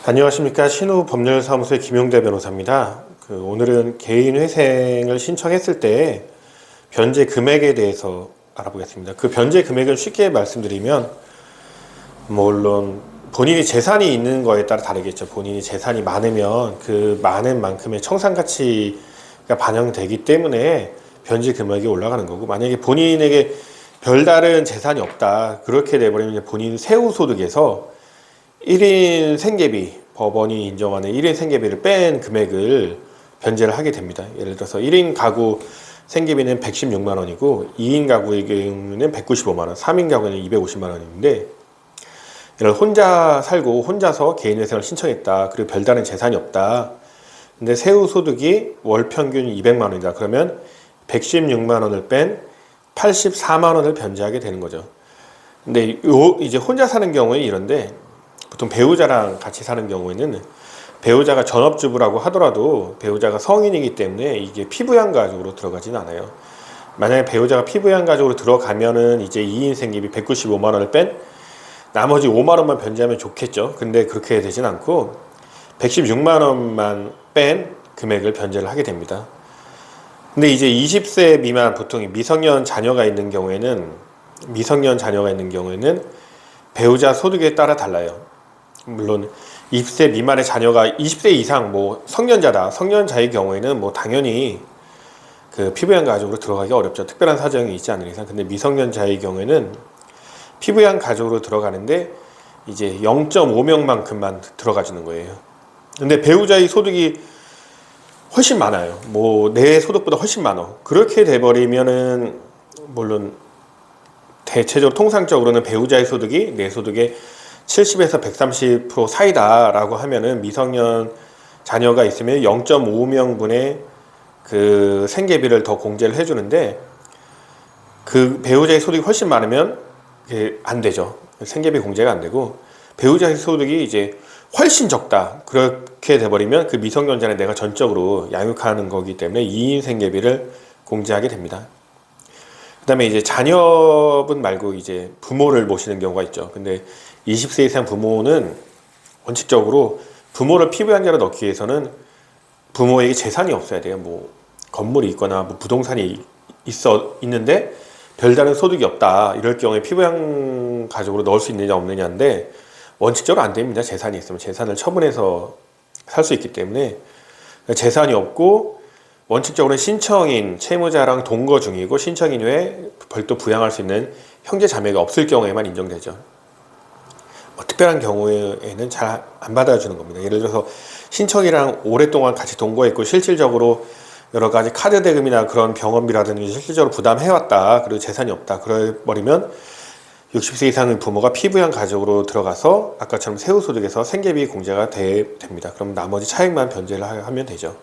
안녕하십니까. 신우법률사무소의 김용대 변호사입니다. 오늘은 개인회생을 신청했을 때 변제 금액에 대해서 알아보겠습니다. 그 변제 금액은 쉽게 말씀드리면 물론 본인이 재산이 있는 거에 따라 다르겠죠. 본인이 재산이 많으면 그 많은 만큼의 청산가치가 반영되기 때문에 변제 금액이 올라가는 거고, 만약에 본인에게 별다른 재산이 없다 그렇게 돼버리면 본인 세후소득에서 1인 생계비, 법원이 인정하는 1인 생계비를 뺀 금액을 변제를 하게 됩니다. 예를 들어서 1인 가구 생계비는 116만 원이고 2인 가구의 경우는 195만 원, 3인 가구는 250만 원인데, 예를 들어 혼자 살고 혼자서 개인회생을 신청했다. 그리고 별다른 재산이 없다. 근데 세후소득이 월 평균 200만 원이다. 그러면 116만 원을 뺀 84만 원을 변제하게 되는 거죠. 근데 이제 혼자 사는 경우에 이런데, 보통 배우자랑 같이 사는 경우에는 배우자가 전업주부라고 하더라도 배우자가 성인이기 때문에 이게 피부양 가족으로 들어가지는 않아요. 만약에 배우자가 피부양 가족으로 들어가면은 이제 2인 생계비 195만 원을 뺀 나머지 5만 원만 변제하면 좋겠죠. 근데 그렇게 되진 않고 116만 원만 뺀 금액을 변제를 하게 됩니다. 근데 이제 20세 미만, 보통 미성년 자녀가 있는 경우에는 배우자 소득에 따라 달라요. 물론 20세 미만의 자녀가 20세 이상 성년자의 경우에는 당연히 그 피부양 가족으로 들어가기 어렵죠. 특별한 사정이 있지 않은 이상. 근데 미성년자의 경우에는 피부양 가족으로 들어가는데 이제 0.5명만큼만 들어가 주는 거예요. 근데 배우자의 소득이 훨씬 많아요. 내 소득보다 훨씬 많아. 그렇게 돼버리면은, 물론 대체적으로 통상적으로는 배우자의 소득이 내 소득의 70에서 130% 사이다라고 하면은 미성년 자녀가 있으면 0.5명분의 그 생계비를 더 공제를 해주는데, 그 배우자의 소득이 훨씬 많으면 그게 안 되죠. 생계비 공제가 안 되고, 배우자의 소득이 이제 훨씬 적다 그렇게 돼버리면 그 미성년자는 내가 전적으로 양육하는 거기 때문에 2인 생계비를 공제하게 됩니다. 그 다음에 이제 자녀분 말고 이제 부모를 모시는 경우가 있죠. 근데 20세 이상 부모는 원칙적으로 부모를 피부양자로 넣기 위해서는 부모에게 재산이 없어야 돼요. 건물이 있거나 부동산이 있는데 별다른 소득이 없다. 이럴 경우에 피부양 가족으로 넣을 수 있느냐 없느냐인데, 원칙적으로 안 됩니다. 재산이 있으면 재산을 처분해서 살 수 있기 때문에. 재산이 없고 원칙적으로 신청인, 채무자랑 동거 중이고 신청인 외에 별도 부양할 수 있는 형제 자매가 없을 경우에만 인정되죠. 특별한 경우에는 잘 안 받아주는 겁니다. 예를 들어서 신청이랑 오랫동안 같이 동거했고 실질적으로 여러 가지 카드 대금이나 그런 병원비라든지 실질적으로 부담해왔다. 그리고 재산이 없다. 그래버리면 60세 이상의 부모가 피부양 가족으로 들어가서 아까처럼 세후소득에서 생계비 공제가 됩니다. 그럼 나머지 차액만 변제를 하면 되죠.